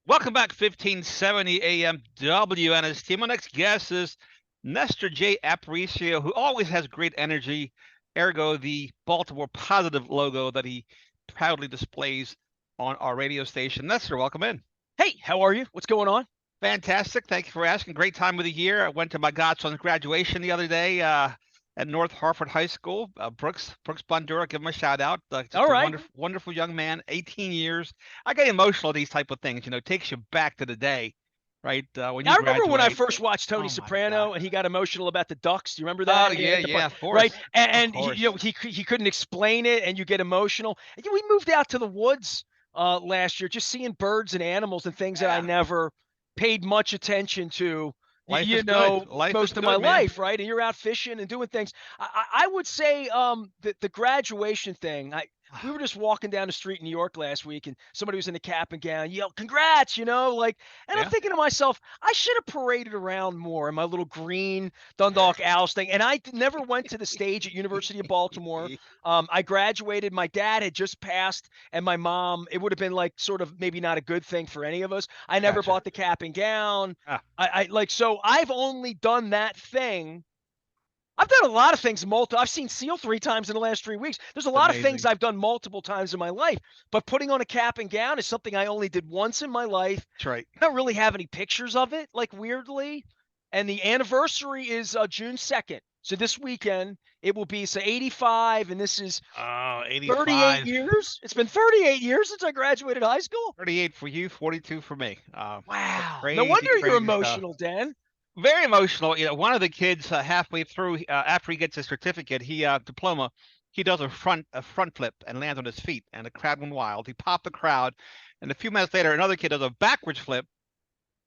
Welcome back, 1570 AM WNST. My next guest is Nestor Aparicio, who always has great energy, ergo the Baltimore Positive logo that he proudly displays on our radio station. Nestor, welcome in. Hey, how are you? What's going on? Fantastic. Thank you for asking. Great time of the year. I went to my godson's graduation the other day at North Hartford High School. Brooks Bondura, give him a shout out. All Just a right. wonderful young man. 18 years. I get emotional at these type of things. It takes you back to the day, right? When Now, you I remember when I graduate. first watched Tony Oh my God. Soprano and he got emotional about the Ducks. Do you remember Oh that? yeah, yeah. Of Right? course, And, of and he, course. he couldn't explain it, and you get emotional. And, we moved out to the woods last year, just seeing birds and animals and things that I Yeah. never paid much attention to. Life is good. Life is Most of my good, man. life, right? And you're out fishing and doing things. I would say the graduation thing. We were just walking down the street in New York last week, and somebody was in a cap and gown, yelled, "Congrats!" And I'm Yeah. thinking to myself, I should have paraded around more in my little green Dundalk Owls thing. And never went to the stage at University of Baltimore. I graduated. My dad had just passed, and my mom. It would have been like sort of maybe not a good thing for any of us. I never Gotcha. bought the cap and gown. Ah, So I've only done that thing. I've done a lot of things I've seen Seal 3 times in the last 3 weeks. There's a it's lot of things amazing. I've done multiple times in my life, but putting on a cap and gown is something I only did once in my life. That's right. I don't really have any pictures of it, like, weirdly. And the anniversary is June 2nd. So this weekend it will be 85, and this is Oh, 38 85. years. It's been 38 years since I graduated high school. 38 for you, 42 for me. Wow. No Crazy, wonder you're crazy stuff. emotional, Dan. Very emotional. One of the kids halfway through, after he gets his certificate, diploma, he does a front flip and lands on his feet, and the crowd went wild. He popped the crowd, and a few minutes later, another kid does a backwards flip.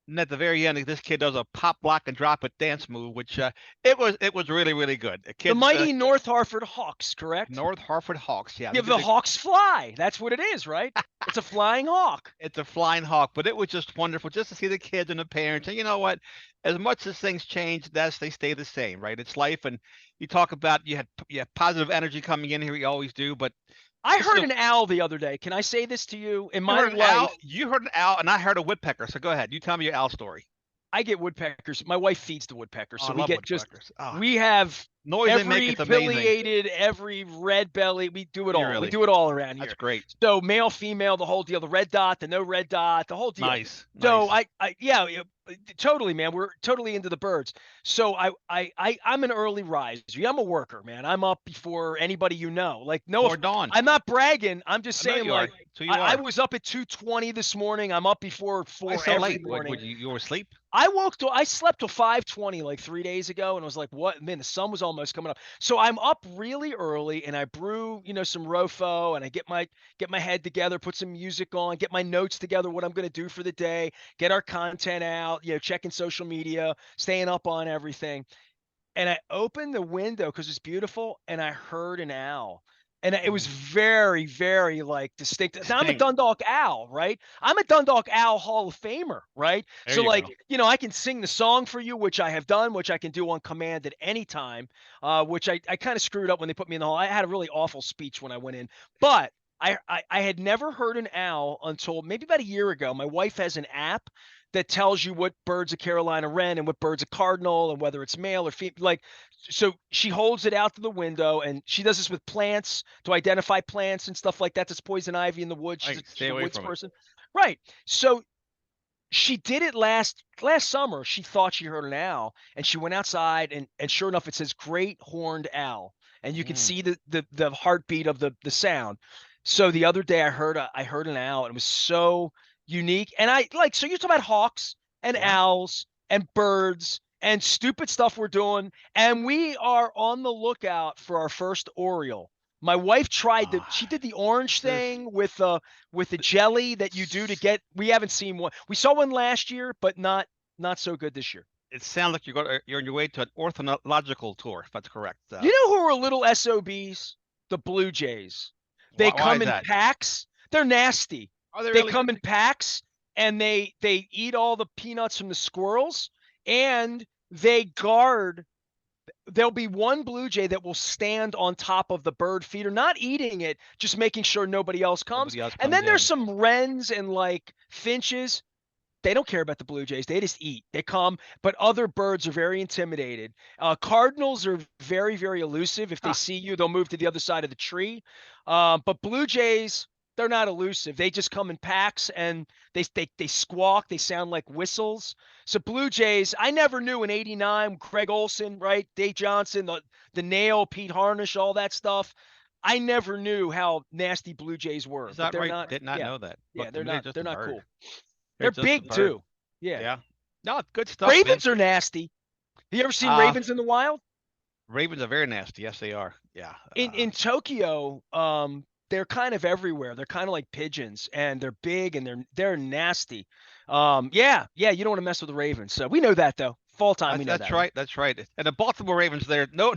And at the very end, this kid does a pop, block, and drop it dance move, which it was really, really good. The The kids, mighty North Hartford Hawks, correct? North Hartford Hawks, yeah, Yeah, the Hawks fly. That's what it is, right? It's a flying hawk. it's a flying hawk, but it was just wonderful just to see the kids and the parents. And you know what? As much as things change, they stay the same, right? It's life, and you talk about you had positive energy coming in here. You always do, but I this is heard an owl the other day. Can I say this to you? In you my heard an owl, life, you heard an owl, and I heard a woodpecker. So go ahead, you tell me your owl story. I get woodpeckers. My wife feeds the woodpeckers, Oh, so I love just woodpeckers. Oh, we have noise they make, every it's amazing. pileated, every red belly. We do it You all. We really, do it all around that's here. great. So male, female, the whole deal. The red dot, the no red dot, the whole deal. Nice, So nice. yeah, totally, man. We're totally into the birds. So I'm an early riser. I'm a worker, man. I'm up before anybody you know. Like, no, Before dawn. I'm not bragging. I'm just I know saying, you are. like, So you I are. was up at 2:20 this morning. I'm up before Why 4 so every late? Would morning. you were asleep? I slept till 5:20 like 3 days ago, and was like, what? Man, the sun was almost coming up. So I'm up really early, and I brew, some Rofo, and I get my head together, put some music on, get my notes together, what I'm going to do for the day, get our content out, checking social media, staying up on everything. And I opened the window because it's beautiful, and I heard an owl. And it was Mm, very, very like distinct. Now I'm a distinct. Dundalk Owl, right? I'm a Dundalk Owl Hall of Famer, right? There So you like, go. I can sing the song for you, which I have done, which I can do on command at any time. Which I kind of screwed up when they put me in the hall. I had a really awful speech when I went in, but I had never heard an owl until maybe about a year ago. My wife has an app that tells you what bird's a Carolina wren and what bird's a cardinal and whether it's male or female. Like, so she holds it out to the window, and she does this with plants to identify plants and stuff like that. That's poison ivy in the woods. Right, stay She's a away woods from it. person, right? So she did it last summer. She thought she heard an owl, and she went outside, and sure enough, it says great horned owl, and you can Mm, see the heartbeat of the sound. So the other day, I heard an owl, and it was so unique. And so you're talking about hawks and yeah. owls and birds and stupid stuff we're doing, and we are on the lookout for our first Oriole. My wife she Ah, did the orange this is thing with the jelly that you do to get. We haven't seen one. We saw one last year, but not so good this year. it sounds like you're on your way to an ornithological tour, if that's correct. You know who are little SOBs? The Blue Jays. They Why come is in that? packs. They're nasty. Are they They really? come in packs, and they eat all the peanuts from the squirrels, and they guard. There'll be one blue jay that will stand on top of the bird feeder, not eating it, just making sure nobody else comes. Nobody else And comes then there's in. some wrens and like finches. They don't care about the Blue Jays. They just eat. They come, but other birds are very intimidated. Cardinals are very, very elusive. If they see you, they'll move to the other side of the tree. But Blue Jays, they're not elusive. They just come in packs and they squawk. They sound like whistles. So Blue Jays, I never knew in '89, Craig Olson, right? Dave Johnson, the Nail, Pete Harnish, all that stuff. I never knew how nasty Blue Jays were. Is But that they're right? not. Did not know that. Yeah, Look, they're they're not. just They're a not bird. cool. They're They're just a big bird. too. Yeah. Yeah. No, good stuff, man. Ravens are nasty. You ever seen Ravens in the wild? Ravens are very nasty. Yes, they are. Yeah. In Tokyo, they're kind of everywhere. They're kind of like pigeons, and they're big and they're nasty. Yeah, you don't want to mess with the Ravens. So we know that though. Fall time, we know That's that. right. That's right. And the Baltimore Ravens, there no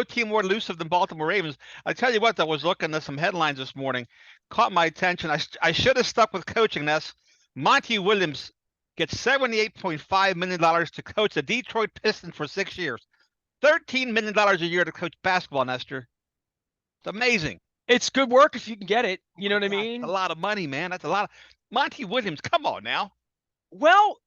team more elusive than Baltimore Ravens. I tell you what, I was looking at some headlines this morning, caught my attention. I should have stuck with coaching this. Monty Williams gets $78.5 million to coach the Detroit Pistons for 6 years. $13 million a year to coach basketball, Nestor. It's amazing. It's good work if you can get it. You know what I God, mean? that's a lot of money, man. That's a lot. Monty Williams, come on now. Well,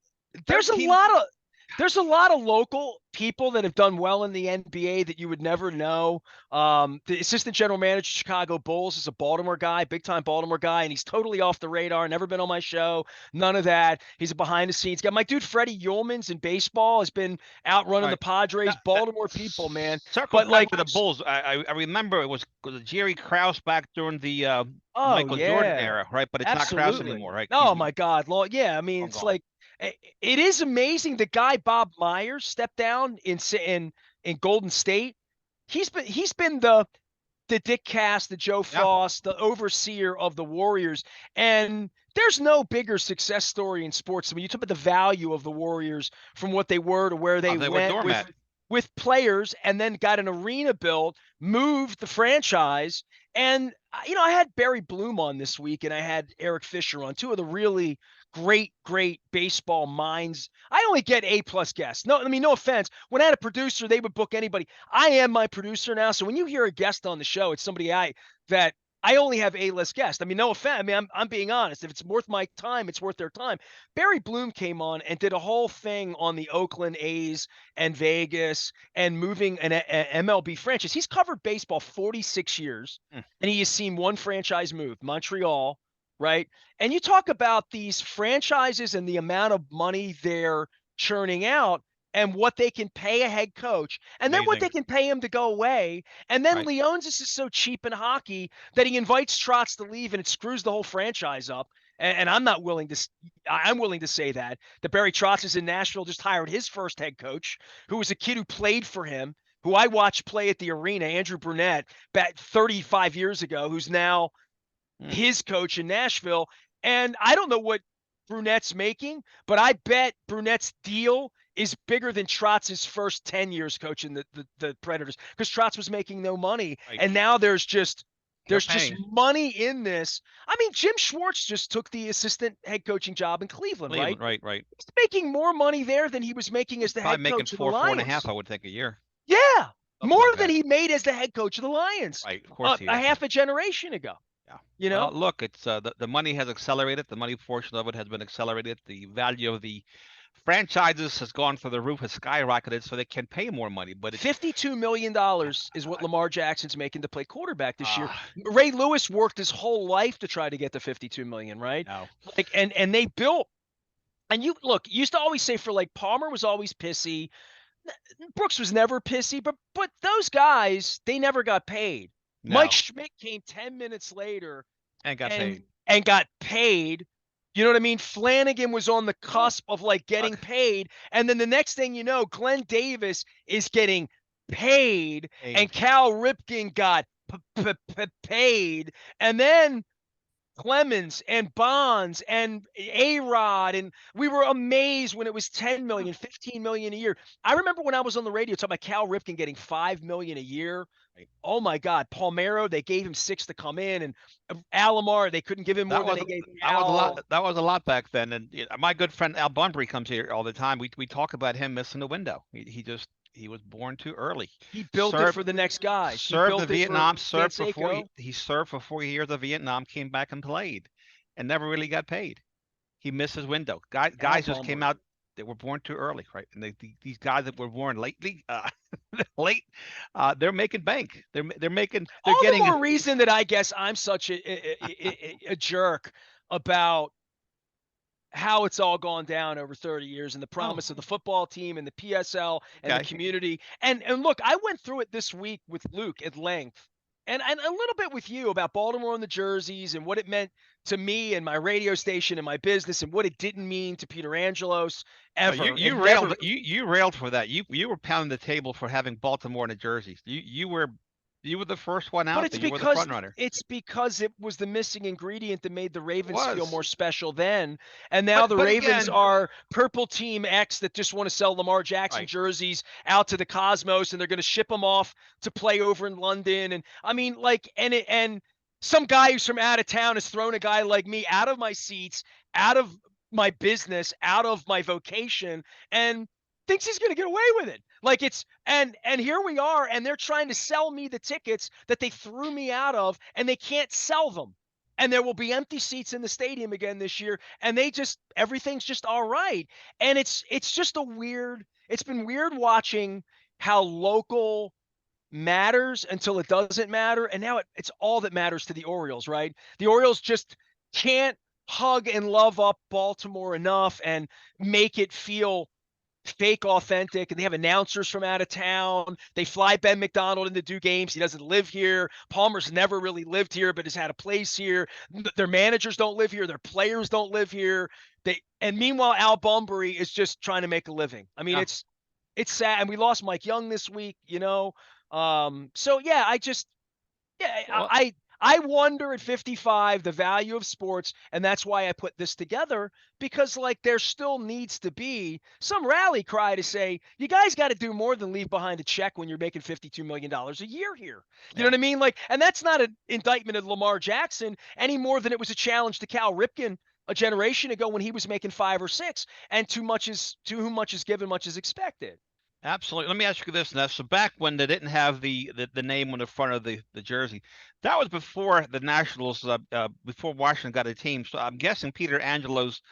there's a 13 lot of local people that have done well in the NBA that you would never know. The assistant general manager of Chicago Bulls is a Baltimore guy, big time Baltimore guy, and he's totally off the radar. Never been on my show. None of that. He's a behind the scenes guy. My dude Freddie Ullman's in baseball has been out running the Padres. Baltimore people, man. Circle But back like to the Bulls. I remember it was Jerry Krause back during the Michael yeah, Jordan era, right? But it's not Krause anymore, right? Oh my God, yeah. I mean, I'm it's gone. like it is amazing. The guy Bob Myers stepped down in Golden State. He's been the Dick Cass, the Joe Foss, the overseer of the Warriors, and there's no bigger success story in sports. I mean, you talk about the value of the Warriors from what they were to where they were went doormat. with players, and then got an arena built, moved the franchise. And I had Barry Bloom on this week, and I had Eric Fisher on, two of the really great baseball minds. I only get A+ guests. No, I mean, no offense. When I had a producer, they would book anybody. I am my producer now, so when you hear a guest on the show, it's somebody that I only have A-list guests. I mean, no offense. I mean, I'm being honest. If it's worth my time, it's worth their time. Barry Bloom came on and did a whole thing on the Oakland A's and Vegas and moving an MLB franchise. He's covered baseball 46 years, and he has seen one franchise move, Montreal, right? And you talk about these franchises and the amount of money they're churning out and what they can pay a head coach, and then what they can pay him to go away. And then Leonsis is so cheap in hockey that he invites Trotz to leave, and it screws the whole franchise up. And I'm willing to say that Barry Trotz is in Nashville, just hired his first head coach, who was a kid who played for him, who I watched play at the arena, Andrew Brunette, back 35 years ago, who's now his coach in Nashville. And I don't know what Brunette's making, but I bet Brunette's deal is bigger than Trotz's first 10 years coaching the Predators, because Trotz was making no money. And now there's just money in this. I mean, Jim Schwartz just took the assistant head coaching job in Cleveland, right? Right. He's making more money there than he was making as the head coach of the Lions. $4.5, I would think, a year. Yeah, more than he made as the head coach of the Lions. Right, of course. A half a generation ago. Yeah. Well, look, it's the money has accelerated. The money portion of it has been accelerated. The value of the franchises has gone through the roof, has skyrocketed, so they can pay more money. But $52 million is what Lamar Jackson's making to play quarterback this year. Ray Lewis worked his whole life to try to get the $52 million, right? No. And they built. And you used to always say, for like, Palmer was always pissy. Brooks was never pissy, but those guys, they never got paid. No. Mike Schmidt came 10 minutes later and got paid. You know what I mean? Flanagan was on the cusp of like getting paid. And then the next thing you know, Glenn Davis is getting paid. And Cal Ripken got paid. And then Clemens and Bonds and A-Rod, and we were amazed when it was 10 million, 15 million a year. I remember when I was on the radio talking about Cal Ripken getting 5 million a year. Oh my God, Palmeiro, they gave him 6 to come in, and Alomar, they couldn't give him more than they gave Al. That was a lot back then. And my good friend Al Bunbury comes here all the time. We talk about him missing the window. He was born too early. He built it for the next guy. He served for 4 years of Vietnam, came back and played, and never really got paid. he missed his window. Guys just came out that were born too early, right? And these guys that were born lately, late, they're making bank. They're All the getting. more reason that I guess I'm such a jerk about how it's all gone down over 30 years and the promise of the football team and the PSL and the community. And look, I went through it this week with Luke at length and a little bit with you about Baltimore and the jerseys and what it meant to me and my radio station and my business and what it didn't mean to Peter Angelos ever. You railed you railed for that. You were pounding the table for having Baltimore in the jerseys. You were the first one out. But it's you were the front runner. It's because it was the missing ingredient that made the Ravens feel more special then. And now the Ravens again, are purple team X that just want to sell Lamar Jackson jerseys out to the cosmos, and they're going to ship them off to play over in London. And I mean, like, and some guy who's from out of town has thrown a guy like me out of my seats, out of my business, out of my vocation, and thinks he's going to get away with it. Like it's and here we are, and they're trying to sell me the tickets that they threw me out of, and they can't sell them. And there will be empty seats in the stadium again this year, and everything's just all right. And it's just it's been weird watching how local matters until it doesn't matter, and now it's all that matters to the Orioles, right? The Orioles just can't hug and love up Baltimore enough and make it feel fake authentic, and they have announcers from out of town. They fly Ben McDonald in to do games. He doesn't live here. Palmer's never really lived here, but has had a place here. Their managers don't live here. Their players don't live here. And meanwhile, Al Bunbury is just trying to make a living. I mean, it's sad. And we lost Mike Young this week, you know? So yeah, I wonder at 55 the value of sports, and that's why I put this together, because like there still needs to be some rally cry to say you guys got to do more than leave behind a check when you're making $52 million a year here. You know what I mean? Like, and that's not an indictment of Lamar Jackson any more than it was a challenge to Cal Ripken a generation ago when he was making 5 or 6. And to whom much is given, much is expected. Absolutely. Let me ask you this, Ness. So back when they didn't have the name on the front of the jersey, that was before the Nationals, before Washington got a team. So I'm guessing Peter Angelos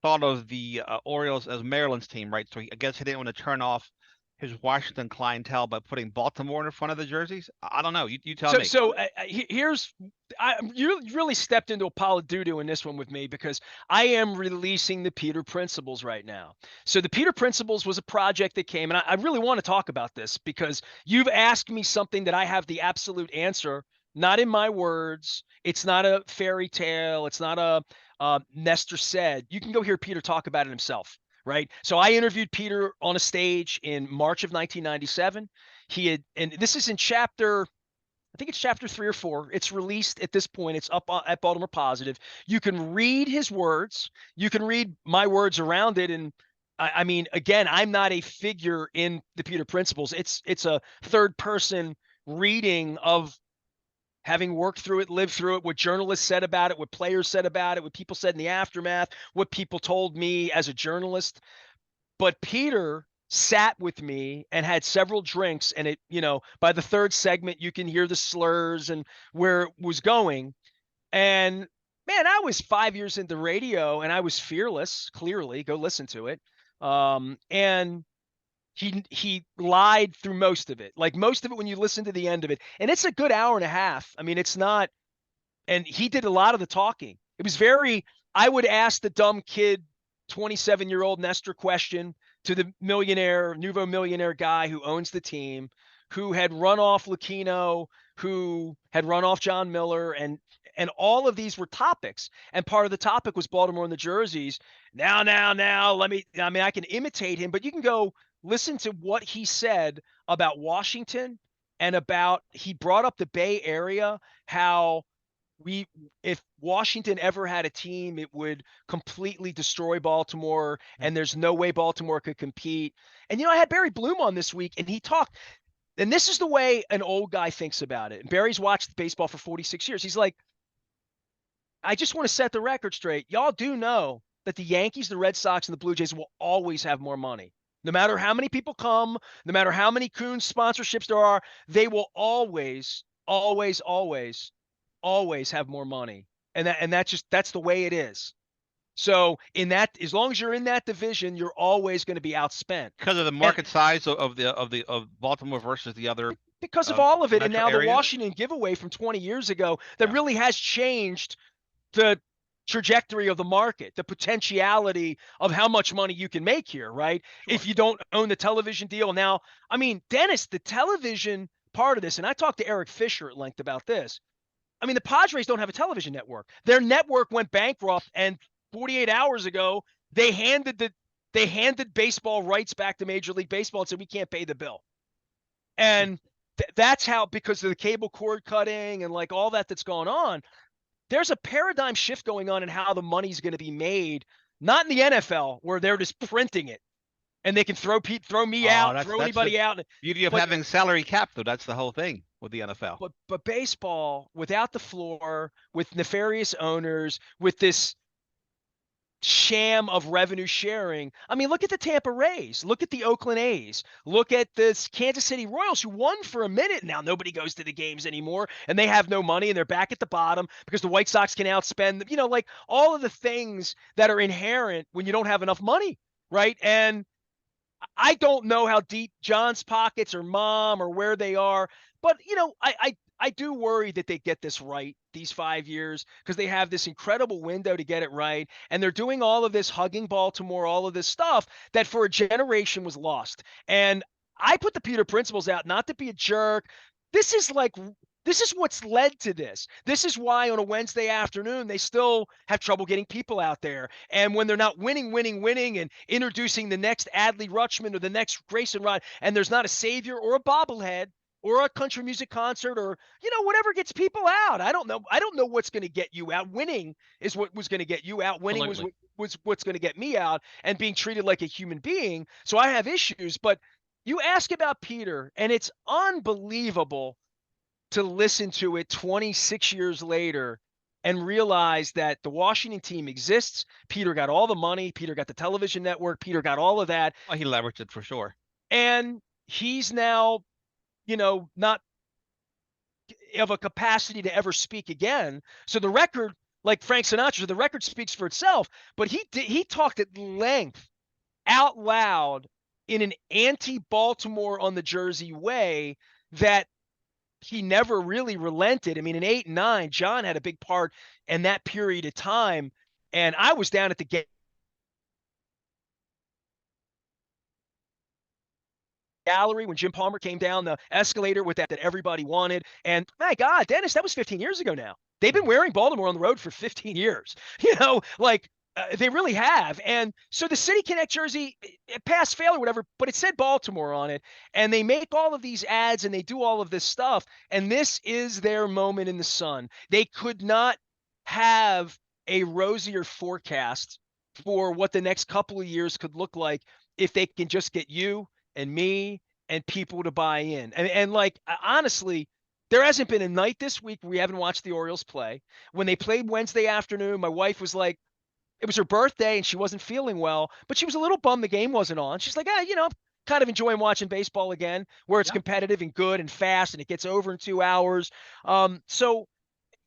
thought of the Orioles as Maryland's team, right? So I guess he didn't want to turn off his Washington clientele by putting Baltimore in the front of the jerseys. I don't know. You tell me. So you really stepped into a pile of doo-doo in this one with me, because I am releasing the Peter Principles right now. So the Peter Principles was a project that came, and I really want to talk about this because you've asked me something that I have the absolute answer, not in my words. It's not a fairy tale. It's not a Nestor said. You can go hear Peter talk about it himself. Right. So I interviewed Peter on a stage in March of 1997. And this is in I think it's chapter 3 or 4. It's released at this point. It's up at Baltimore Positive. You can read his words. You can read my words around it. And I mean, again, I'm not a figure in the Peter Principles. It's a third person reading of having worked through it, lived through it, what journalists said about it, what players said about it, what people said in the aftermath, what people told me as a journalist. But Peter sat with me and had several drinks, and it, by the third segment, you can hear the slurs and where it was going. And man, I was 5 years into radio, and I was fearless, clearly. Go listen to it. And he lied through most of it. Like most of it when you listen to the end of it. And it's a good hour and a half. I mean, it's not, and he did a lot of the talking. It was I would ask the dumb kid, 27-year-old Nestor question to the nouveau millionaire guy who owns the team, who had run off Lucchino, who had run off John Miller, and all of these were topics. And part of the topic was Baltimore and the jerseys. Now, I can imitate him, but you can go listen to what he said about Washington and he brought up the Bay Area, how if Washington ever had a team, it would completely destroy Baltimore, and there's no way Baltimore could compete. And, I had Barry Bloom on this week, and he talked, and this is the way an old guy thinks about it. And Barry's watched baseball for 46 years. He's like, I just want to set the record straight. Y'all do know that the Yankees, the Red Sox, and the Blue Jays will always have more money. No matter how many people come, no matter how many Coons sponsorships there are, they will always, always, always, always have more money. And that's the way it is. So in that, as long as you're in that division, you're always going to be outspent. Because of the And market size of Baltimore versus the other because of all of it, and metro now the areas. Washington giveaway from 20 years ago that Yeah, really has changed the trajectory of the market, the potentiality of how much money you can make here, right? sure. If you don't own the television deal. Now, I mean, Dennis, the television part of this, and I talked to Eric Fisher at length about this. I mean, the Padres don't have a television network. Their network went bankrupt, and 48 hours ago, they handed baseball rights back to Major League Baseball and said we can't pay the bill. And that's how, because of the cable cord cutting and like all that's going on, there's a paradigm shift going on in how the money's going to be made. Not in the NFL where they're just printing it and they can throw me Oh, out, that's throw that's the anybody out. beauty of But having salary cap, though. That's the whole thing with the NFL. but baseball without the floor, with nefarious owners, with this sham of revenue sharing. I mean, look at the Tampa Rays, look at the Oakland A's, look at this Kansas City Royals who won for a minute. Now nobody goes to the games anymore and they have no money and they're back at the bottom because the White Sox can outspend them, like all of the things that are inherent when you don't have enough money, right? And I don't know how deep John's pockets or mom or where they are, but I do worry that they get this right these 5 years because they have this incredible window to get it right, and they're doing all of this hugging Baltimore, all of this stuff that for a generation was lost. And I put the Peter principles out not to be a jerk. This is like this is what's led to this. This is why on a Wednesday afternoon, they still have trouble getting people out there. And when they're not winning, and introducing the next Adley Rutschman or the next Grayson Rod, and there's not a savior or a bobblehead or a country music concert or, whatever gets people out. I don't know. I don't know what's going to get you out. Winning is what was going to get you out. Winning Absolutely. was what's going to get me out, and being treated like a human being. So I have issues, but you ask about Peter, and it's unbelievable to listen to it 26 years later and realize that the Washington team exists. Peter got all the money. Peter got the television network. Peter got all of that. Well, he leveraged it for sure. And he's now, not of a capacity to ever speak again. So the record, like Frank Sinatra, the record speaks for itself. But he talked at length, out loud, in an anti-Baltimore on the Jersey way that he never really relented. I mean, in 8 and 9, John had a big part in that period of time. And I was down at the gallery when Jim Palmer came down the escalator with that everybody wanted. And my God, Dennis, that was 15 years ago now. They've been wearing Baltimore on the road for 15 years. They really have. And so the City Connect jersey, it passed fail or whatever, but it said Baltimore on it. And they make all of these ads and they do all of this stuff. And this is their moment in the sun. They could not have a rosier forecast for what the next couple of years could look like if they can just get you and me and people to buy in. And honestly, there hasn't been a night this week we haven't watched the Orioles play. When they played Wednesday afternoon, my wife was like, it was her birthday and she wasn't feeling well, but she was a little bummed the game wasn't on. She's like, I'm kind of enjoying watching baseball again, where it's Yeah. competitive and good and fast and it gets over in 2 hours. So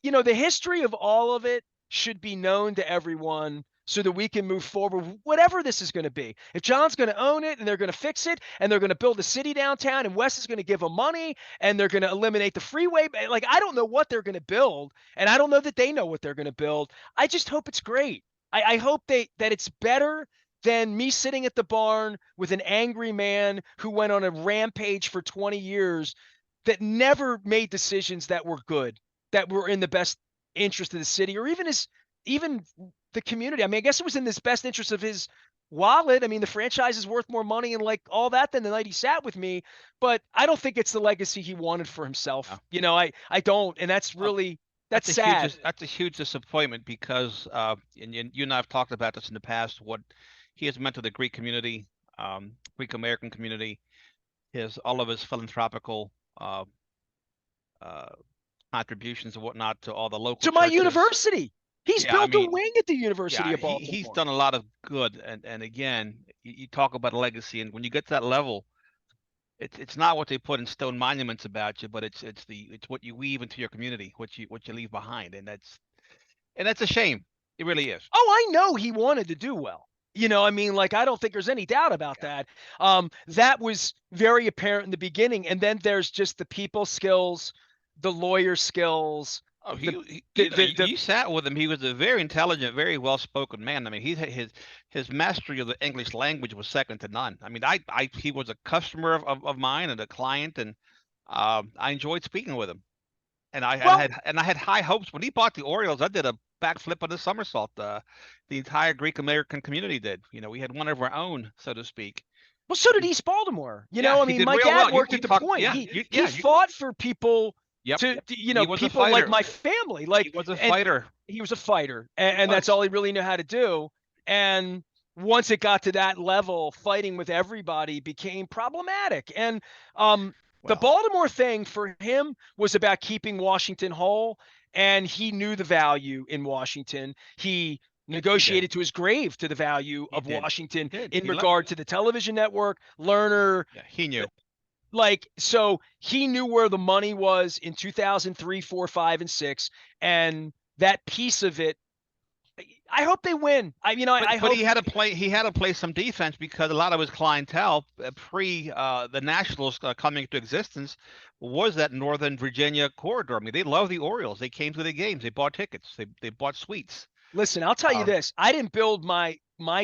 the history of all of it should be known to everyone so that we can move forward, whatever this is going to be. If John's going to own it and they're going to fix it and they're going to build a city downtown and Wes is going to give them money and they're going to eliminate the freeway, I don't know what they're going to build, and I don't know that they know what they're going to build. I just hope it's great. I hope that it's better than me sitting at the barn with an angry man who went on a rampage for 20 years that never made decisions that were good, that were in the best interest of the city, or even the community. I mean, I guess it was in this best interest of his wallet. I mean, the franchise is worth more money and all that than the night he sat with me, but I don't think it's the legacy he wanted for himself. No. I don't, and that's really that's sad. That's a huge disappointment because and you and I have talked about this in the past. What he has meant to the Greek community, Greek American community, all of his philanthropical uh, contributions and whatnot to all the local To my churches. university. He's Yeah, I built a mean, wing at the University yeah, of Baltimore. he's done a lot of good, and again, you talk about a legacy, and when you get to that level, it's not what they put in stone monuments about you, but it's what you weave into your community, what you leave behind, and that's a shame. It really is. Oh, I know he wanted to do well. I mean, like, I don't think there's any doubt about Yeah. that. That was very apparent in the beginning. And then there's just the people skills, the lawyer skills, Oh, the, you sat with him. He was a very intelligent, very well-spoken man. I mean, his mastery of the English language was second to none. I mean, he was a customer of mine and a client, and I enjoyed speaking with him. And well, I had high hopes when he bought the Orioles. I did a backflip on a somersault. The entire Greek American community did. We had one of our own, so to speak. well, so did And East Baltimore. yeah, I he mean, did my real dad well. worked You at the talked, point. yeah, He fought for people yep. He was a people like fighter. my family. He Like, was a and fighter. he was a fighter, He and that's was. all he really knew how to do. And once it got to that level, fighting with everybody became problematic. And the Well, Baltimore thing for him was about keeping Washington whole, and he knew the value in Washington. He he did. negotiated to his grave to the value He of did. He Washington did. in regard to the television network, Lerner, Yeah, he knew. like, so he knew where the money was in 2003, 4, 5, and 6, and that piece of it. I hope they win. But I but hope. he had to play some defense because a lot of his clientele pre the Nationals coming into existence was that Northern Virginia corridor. I mean, they love the Orioles. They came to the games. They bought tickets. They bought suites. Listen, I'll tell you Um, this: I didn't build my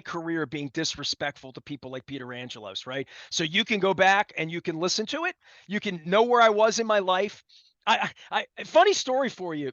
career being disrespectful to people like Peter Angelos, right? So you can go back and you can listen to it. You can know where I was in my life. Funny story for you.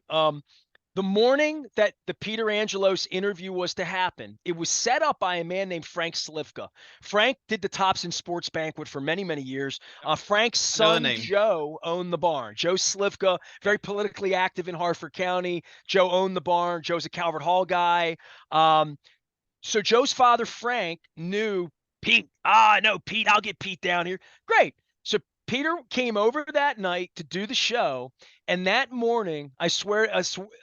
The morning that the Peter Angelos interview was to happen, it was set up by a man named Frank Slivka. Frank did the Thompson Sports Banquet for many, many years. Frank's I know the son, name. Joe, owned the barn. Joe Slivka, Yeah. very politically active in Harford County. Joe owned the barn. Joe's a Calvert Hall guy. So Joe's father, Frank, knew Pete. No, Pete, I'll get Pete down here. Great. So Peter came over that night to do the show. And that morning, I swear,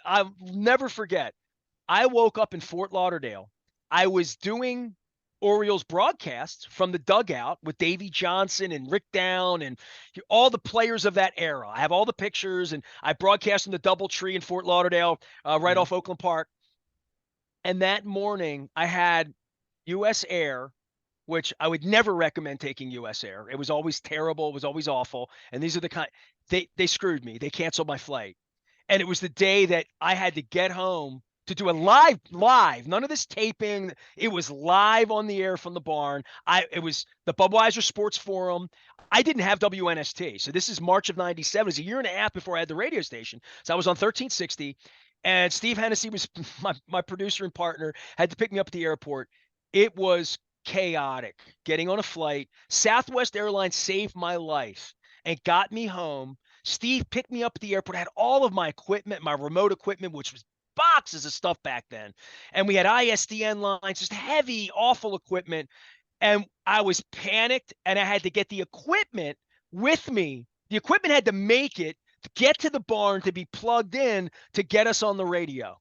I'll never forget, I woke up in Fort Lauderdale. I was doing Orioles broadcasts from the dugout with Davey Johnson and Rick Down and all the players of that era. I have all the pictures, and I broadcast in the Doubletree in Fort Lauderdale, right Mhm. off Oakland Park. And that morning, I had U.S. Air, which I would never recommend taking U.S. Air. It was always terrible. It was always awful. And these are the kind they screwed me. They canceled my flight. And it was the day that I had to get home to do a live, none of this taping. It was live on the air from the barn. It was the Budweiser Sports Forum. I didn't have WNST. So this is March of 97. It was a year and a half before I had the radio station. So I was on 1360. And Steve Hennessy was my producer and partner, had to pick me up at the airport. It was chaotic getting on a flight. Southwest Airlines saved my life and got me home. Steve picked me up at the airport, had all of my equipment, my remote equipment, which was boxes of stuff back then. And we had ISDN lines, just heavy, awful equipment. And I was panicked and I had to get the equipment with me. The equipment had to make it to get to the barn to be plugged in to get us on the radio.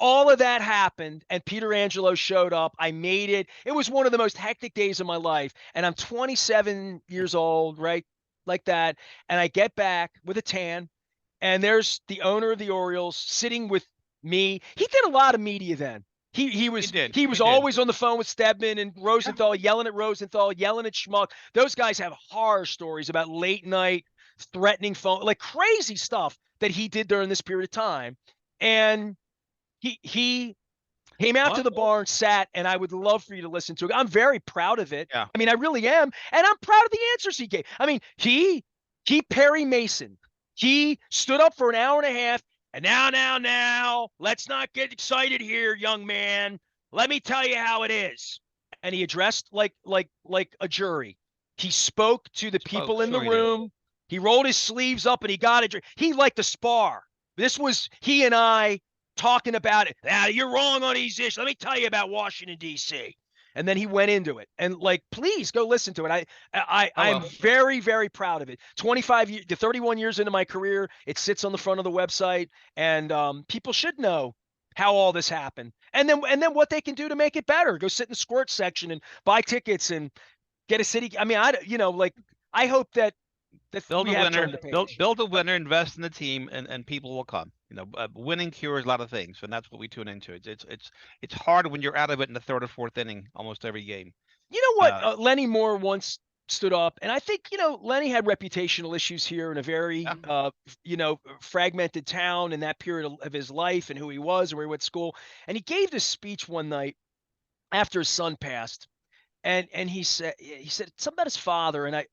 All of that happened, and Peter Angelo showed up. I made it. It was one of the most hectic days of my life, and I'm 27 years old, right? Like that. And I get back with a tan, and there's the owner of the Orioles sitting with me. He did a lot of media then. He He was did. he He was did. always on the phone with Stedman and Yeah. Rosenthal, yelling at Rosenthal, yelling at Schmuck. Those guys have horror stories about late night threatening phone, like crazy stuff that he did during this period of time. And he came out to Well, the barn, sat, and I would love for you to listen to it. I'm very proud of it. yeah. I mean, I really am, and I'm proud of the answers he gave. I mean, he Perry Mason. He stood up for an hour and a half. And now, let's not get excited here, young man. Let me tell you how it is. And he addressed like a jury. He spoke to the Spoke. people in the Sure he did. room. He rolled his sleeves up and he got it. He liked to spar. This was he and I talking about it. You're wrong on these issues. Let me tell you about Washington, D.C. And then he went into it. And like, please go listen to it. I I'm will. very, very proud of it. 25 years, 31 years into my career, it sits on the front of the website. And people should know how all this happened. And then what they can do to make it better. Go sit in the squirt section and buy tickets and get a city. I mean, I hope that Build we a have winner. turned the Build page. build a winner. Invest in the team, and people will come. Winning cures a lot of things, and that's what we tune into. It's hard when you're out of it in the third or fourth inning almost every game. You know what? Uh, Lenny Moore once stood up, and I think Lenny had reputational issues here in a yeah, very fragmented town in that period of his life and who he was and where he went to school. And he gave this speech one night after his son passed, and he said something about his father, and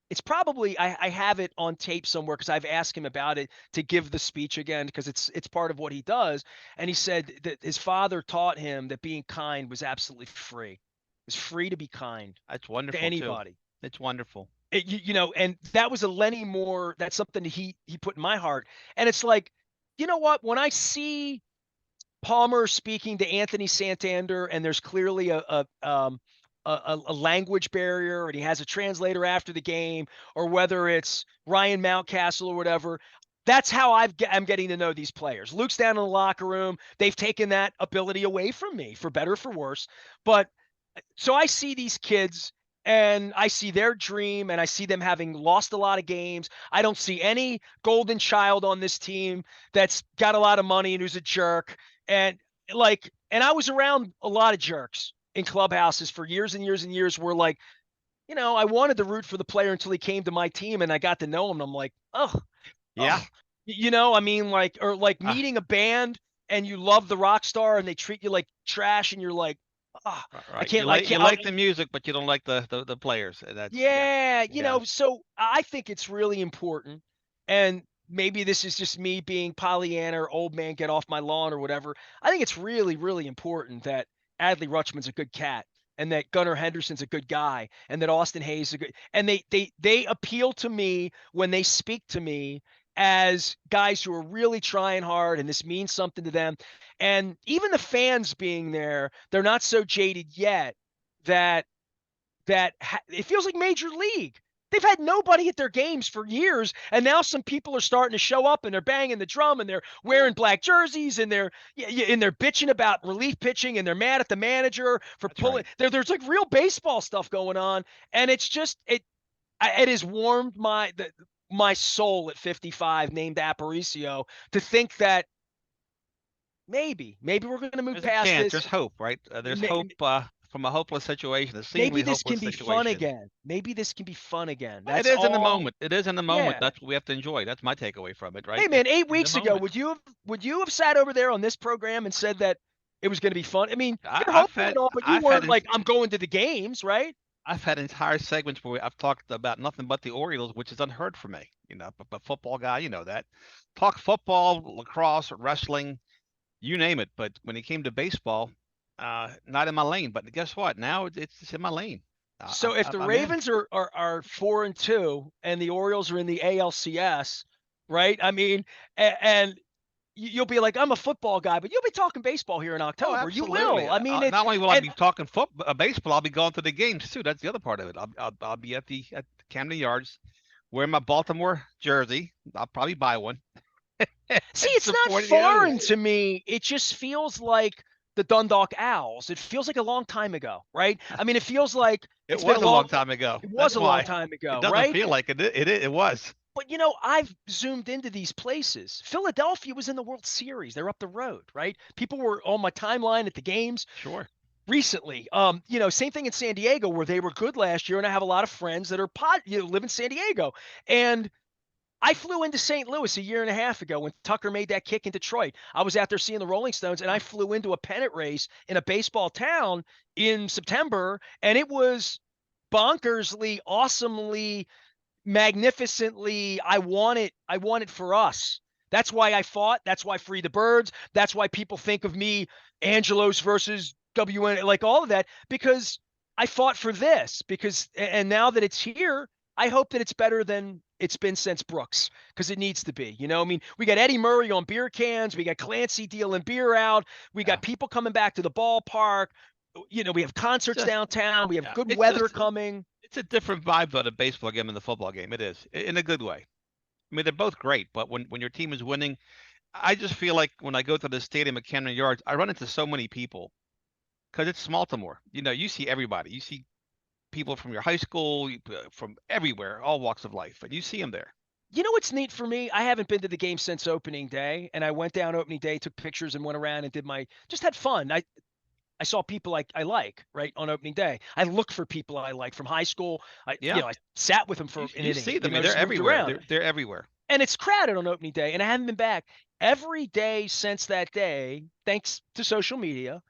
it's probably I have it on tape somewhere because I've asked him about it to give the speech again because it's part of what he does. And he said that his father taught him that being kind was absolutely free. It's free to be kind that's to wonderful too. anybody. It's wonderful. And that was a Lenny Moore. That's something that he put in my heart. And it's like, you know what? When I see Palmer speaking to Anthony Santander, and there's clearly a language barrier, and he has a translator after the game, or whether it's Ryan Mountcastle or whatever. That's how I'm getting to know these players. Luke's down in the locker room. They've taken that ability away from me, for better or for worse. But so I see these kids and I see their dream and I see them having lost a lot of games. I don't see any golden child on this team that's got a lot of money and who's a jerk. And I was around a lot of jerks in clubhouses for years and years and years where I wanted to root for the player until he came to my team and I got to know him. And I'm like, Yeah. I mean, or Uh, meeting a band and you love the rock star and they treat you like trash and you're like, ah, right. You like the music, but you don't like the players. That's yeah, yeah, yeah, so I think it's really important. And maybe this is just me being Pollyanna or old man get off my lawn or whatever. I think it's really, really important that Adley Rutschman's a good cat and that Gunnar Henderson's a good guy and that Austin Hayes is a good and they appeal to me when they speak to me as guys who are really trying hard and this means something to them. And even the fans being there, they're not so jaded yet that it feels like major league. They've had nobody at their games for years, and now some people are starting to show up and they're banging the drum and they're wearing black jerseys and they're bitching about relief pitching and they're mad at the manager for that's pulling. right. There's like real baseball stuff going on, and it's just it has warmed my soul at 55, named Aparicio, to think that maybe we're going to move There's a past chance. this. There's hope, right? There's hope from a hopeless situation, a Maybe seemingly this hopeless can be fun situation. again. Maybe this can be fun again. It That's is in the all. moment. It is in the moment. Yeah. That's what we have to enjoy. That's my takeaway from it, right? Hey man, It's eight in the weeks ago, moment. would you have sat over there on this program and said that it was going to be fun? I mean, I, you're I've hoping and had all, but you I've had weren't like, I'm going to the games, right? I've had entire segments where I've talked about nothing but the Orioles, which is unheard for me. But football guy, you know that. Talk football, lacrosse, wrestling, you name it. But when it came to baseball, not in my lane. But guess what? Now it's in my lane. So if the I'm in. Ravens are 4-2 and the Orioles are in the ALCS, right? I mean, and you'll be like, I'm a football guy, but you'll be talking baseball here in Oh, October. You will. absolutely. I mean, Not only will I and be talking baseball, I'll be going to the games too. That's the other part of it. I'll be at Camden Yards, wearing my Baltimore jersey. I'll probably buy one see, and it's not supporting the foreign O's. to me. It just feels like the Dundalk Owls. It feels like a long time ago, right? I mean, it feels like It it's been a was a long long time ago. it That's was a long why. time It ago, doesn't right? feel like it. It was. But I've zoomed into these places. Philadelphia was in the World Series. They're up the road, right? People were on my timeline at the games Sure. recently. Same thing in San Diego where they were good last year, and I have a lot of friends that are live in San Diego. And I flew into St. Louis a year and a half ago when Tucker made that kick in Detroit. I was out there seeing the Rolling Stones, and I flew into a pennant race in a baseball town in September, and it was bonkersly, awesomely, magnificently. I want it for us. That's why I fought. That's why Free the Birds. That's why people think of me, Angelos versus WN, like all of that, because I fought for this. And now that it's here, I hope that it's better than it's been since Brooks, because it needs to be. I mean, we got Eddie Murray on beer cans. We got Clancy dealing beer out. We Yeah. got people coming back to the ballpark. We have It's concerts just. downtown. We have Yeah. good weather coming. It's a different vibe though, the baseball game and the football game. It is in a good way. I mean, they're both great, but when your team is winning, I just feel like when I go to the stadium at Camden Yards, I run into so many people because it's Baltimore. You see everybody. You see people from your high school, from everywhere, all walks of life, and you see them there. You know what's neat for me? I haven't been to the game since opening day, and I went down opening day, took pictures, and went around and did just had fun. I saw people I like, right, on opening day. I look for people I like from high school. Yeah, I sat with them for an you inning, see them. I mean, they're just moved everywhere. around. They're everywhere. And it's crowded on opening day, and I haven't been back. Every day since that day, thanks to social media,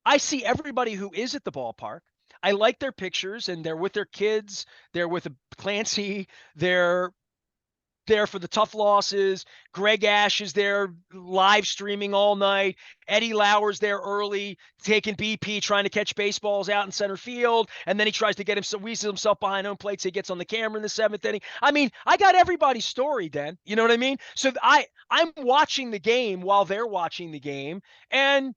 I see everybody who is at the ballpark. I like their pictures, and they're with their kids. They're with Clancy. They're there for the tough losses. Greg Ash is there live streaming all night. Eddie Lauer's there early, taking BP, trying to catch baseballs out in center field. And then he tries to get weases himself behind home plate so he gets on the camera in the seventh inning. I mean, I got everybody's story, Dan. You know what I mean? So I'm watching the game while they're watching the game. And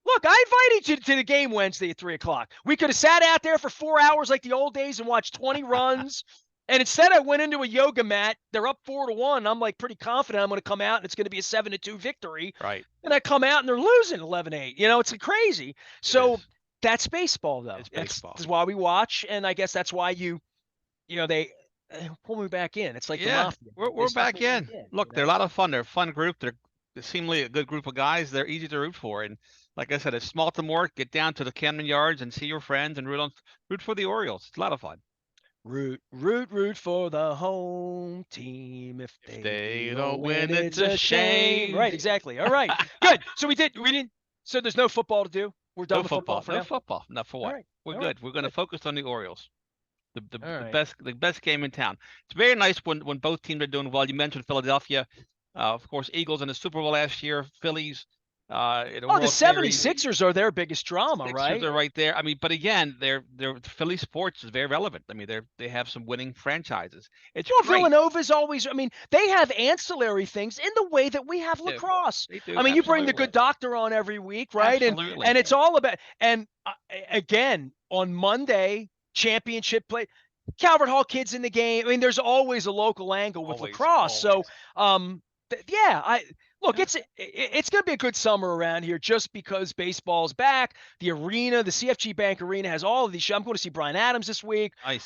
look, I invited you to the game Wednesday at 3:00. We could have sat out there for 4 hours like the old days and watched 20 runs. And instead, I went into a yoga mat. They're up 4-1. I'm like pretty confident I'm going to come out and it's going to be a 7-2 victory. Right. And I come out and they're losing 11-8. It's crazy. So that's baseball, though. It's baseball. That's why we watch, and I guess that's why they pull me back in. It's like the mafia. We're back in. Look, they're a lot of fun. They're a fun group. They're seemingly a good group of guys. They're easy to root for. And like I said, it's Baltimore. Get down to the Camden Yards and see your friends and root for the Orioles. It's a lot of fun. Root for the home team. If they don't win, it's a shame. Right, exactly. All right, good. So we didn't. So there's no football to do. We're done with football for now. No football. Not for what? Right. We're good. We're going to focus on the Orioles. The right. best game in town. It's very nice when both teams are doing well. You mentioned Philadelphia, of course, Eagles in the Super Bowl last year, Phillies. The 76ers are their biggest drama, right? They're right there. I mean, but again, their Philly sports is very relevant. I mean, they have some winning franchises. It's great. Villanova's always. I mean, they have ancillary things in the way that we have lacrosse. They do, I mean, you bring the good doctor on every week, right? Absolutely. And it's all about. And again, on Monday, championship play. Calvert Hall kids in the game. I mean, there's always a local angle with lacrosse. Always. So, look, it's going to be a good summer around here just because baseball's back. The arena, the CFG Bank Arena has all of these. I'm going to see Bryan Adams this week. Nice.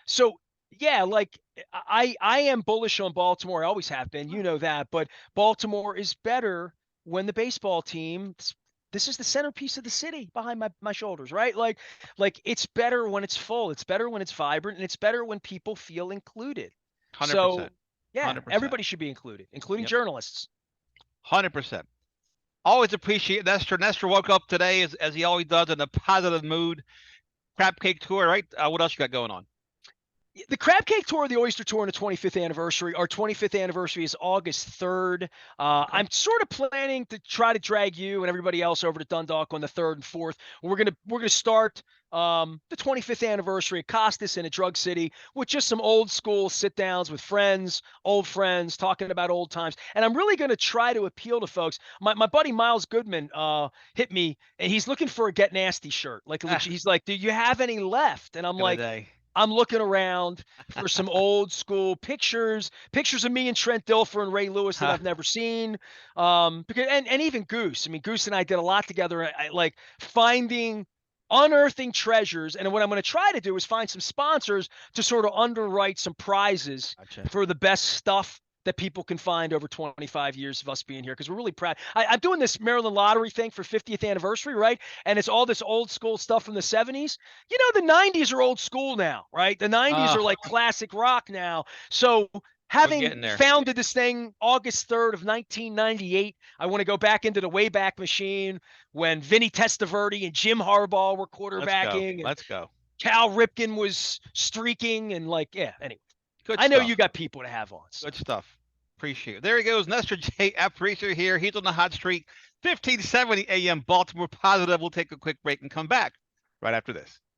So yeah, like I am bullish on Baltimore. I always have been, you know that. But Baltimore is better when the baseball team. This is the centerpiece of the city behind my shoulders, right? Like it's better when it's full. It's better when it's vibrant, and it's better when people feel included. 100%. So yeah, 100%. everybody should be included, including journalists. 100%. Always appreciate Nestor. Nestor woke up today as he always does in a positive mood. Crab Cake Tour, right? What else you got going on? The Crab Cake Tour, the Oyster Tour, and the 25th anniversary. Our 25th anniversary is August 3rd. I'm sort of planning to try to drag you and everybody else over to Dundalk on the 3rd and 4th. We're gonna start the 25th anniversary at Costas in a drug city with just some old school sit downs with friends, old friends, talking about old times. And I'm really going to try to appeal to folks. My buddy Miles Goodman hit me, and he's looking for a Get Nasty shirt. Like he's like, do you have any left? And I'm like, I'm looking around for some old school pictures of me and Trent Dilfer and Ray Lewis that I've never seen. Because and even Goose. I mean, Goose and I did a lot together. I like unearthing treasures. And what I'm going to try to do is find some sponsors to sort of underwrite some prizes for the best stuff that people can find over 25 years of us being here, because we're really proud. I'm doing this Maryland Lottery thing for 50th anniversary, right? And it's all this old school stuff from the 70s. You know, the 90s are old school now, right? The 90s are like classic rock now. So having founded this thing August 3rd of 1998, I want to go back into the Wayback Machine when Vinny Testaverde and Jim Harbaugh were quarterbacking. Let's go. Cal Ripken was streaking and anyway. Good I know stuff. You got people to have on. So. Good stuff. Appreciate it. There he goes, Nestor J. Aparicio here. He's on the hot streak. 1570 AM Baltimore Positive. We'll take a quick break and come back right after this.